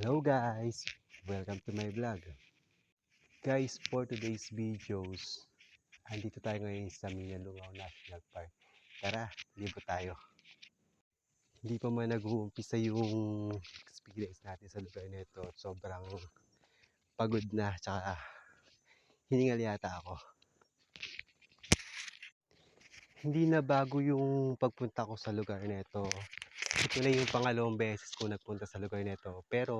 Hello guys! Welcome to my vlog. Guys, for today's videos, andito tayo ngayon sa Minalungaw National Park. Tara, libo tayo. Hindi pa man nag-uumpisa yung experience natin sa lugar nito. Sobrang pagod na, tsaka hiningal yata ako. Hindi na bago yung pagpunta ko sa lugar nito. Ito na yung pangalawang beses ko nagpunta sa lugar nito. Pero,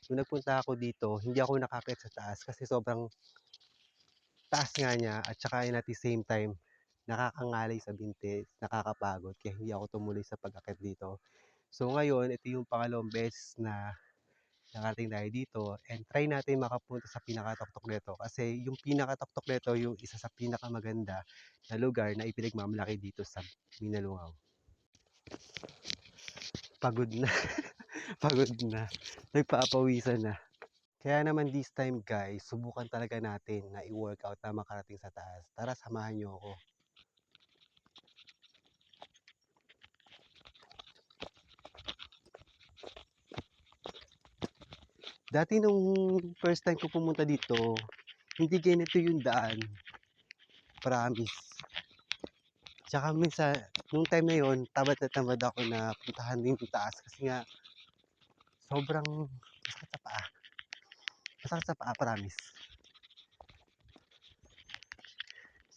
nung nagpunta ako dito, hindi ako nakakit sa taas kasi sobrang taas nga niya at saka at the same time, nakakangalay sa binti, nakakapagod kaya hindi ako tumuloy sa pag-akyat dito. So ngayon, ito yung pangalawang beses na nakarating tayo dito and try natin makapunta sa pinakatuktok nito kasi yung pinakatuktok nito yung isa sa pinakamaganda na lugar na ipinagmamalaki dito sa Minalungaw. Pagod na, pagod na, nagpapawisan na. Kaya naman this time guys, subukan talaga natin na i-workout na makarating sa taas. Tara, samahan niyo ako. Dati nung first time ko pumunta dito, hindi ganito yung daan. Promise. Tsaka minsan, nung time na yon, tamad ako na puntahan din yung taas kasi nga, sobrang masakit sa paa. Masakit sa paa, promise.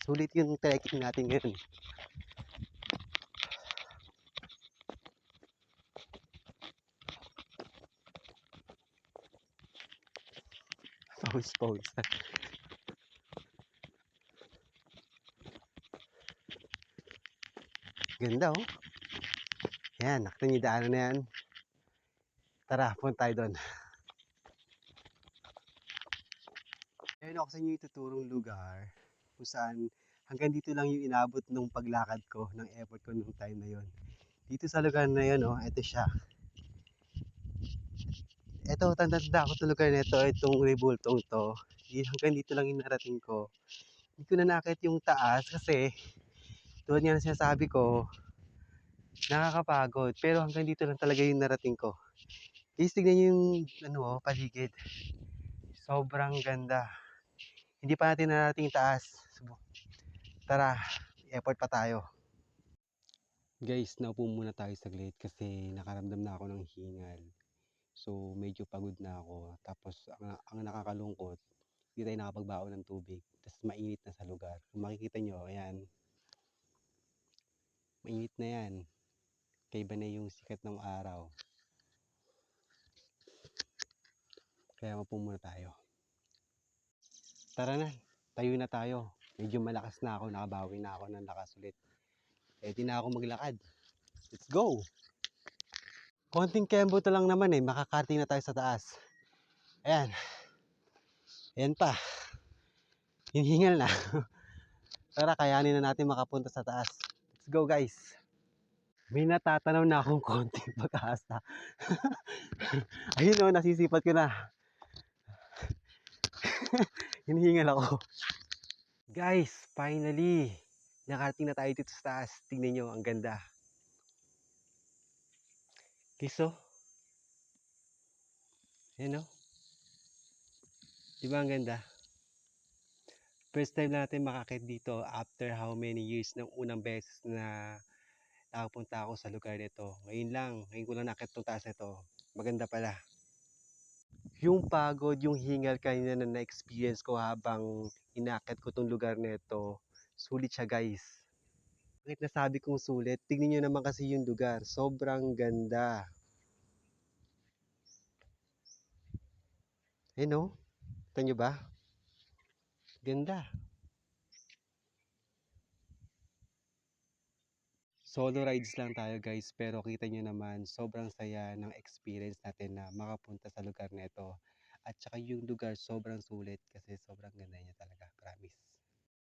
Sulit yung trekking natin ngayon. Pawis. Ganda oh. Yan, nakita niyo yung daanan na yan. Tara, punta tayo doon. Ngayon ako sa inyo ituturong lugar kung saan hanggang dito lang yung inabot nung paglakad ko, ng effort ko nung time na yon. Dito sa lugar na yun, oh, ito siya. Ito, tanda-tanda ako sa lugar na ito, itong rebultong to. Hanggang dito lang yung narating ko. Hindi ko na nakit yung taas kasi tulad nga na sinasabi ko, nakakapagod. Pero hanggang dito lang talaga yung narating ko. Guys, tignan nyo yung paligid. Sobrang ganda. Hindi pa natin narating taas. Tara, effort pa tayo. Guys, naupo muna tayo saglit kasi nakaramdam na ako ng hingal. So, medyo pagod na ako. Tapos, ang nakakalungkot, hindi tayo nakapagbaon ng tubig. Tapos, mainit na sa lugar. Kung makikita nyo, ayan, mainit na yan. Kaiba na yung sikat ng araw. Kaya maupo muna tayo. Tara na, tayo na tayo. Medyo malakas na ako, nakabawi na ako ng lakas ulit. Pwede na ako maglakad. Let's go! Konting kembo to lang naman makakarating na tayo sa taas. Ayan. Ayan pa. Hinihingal na. Tara, kayanin na natin makapunta sa taas. Let's go guys. May natatanaw na akong konting pag-asa. Ayun o, nasisipat ko na. Hinihingal ako. Guys, finally. Nakarating na tayo dito sa taas. Tingnan nyo, ang ganda. Kiso. Ayan o. Diba ang ganda? First time natin makakit dito after how many years ng unang beses na nakapunta ako sa lugar nito. Ngayon ko lang nakita itong taas nito. Maganda pala. Yung pagod, yung hingal kanina na na-experience ko habang inakit ko itong lugar nito, sulit siya guys. Bakit nasabi kong sulit? Tignan nyo naman kasi yung lugar. Sobrang ganda. Eh no? Kita nyo ba? Ganda. Solo rides lang tayo guys, pero kita nyo naman, sobrang saya ng experience natin na makapunta sa lugar na ito. At saka yung lugar sobrang sulit kasi sobrang ganda niya talaga, promise.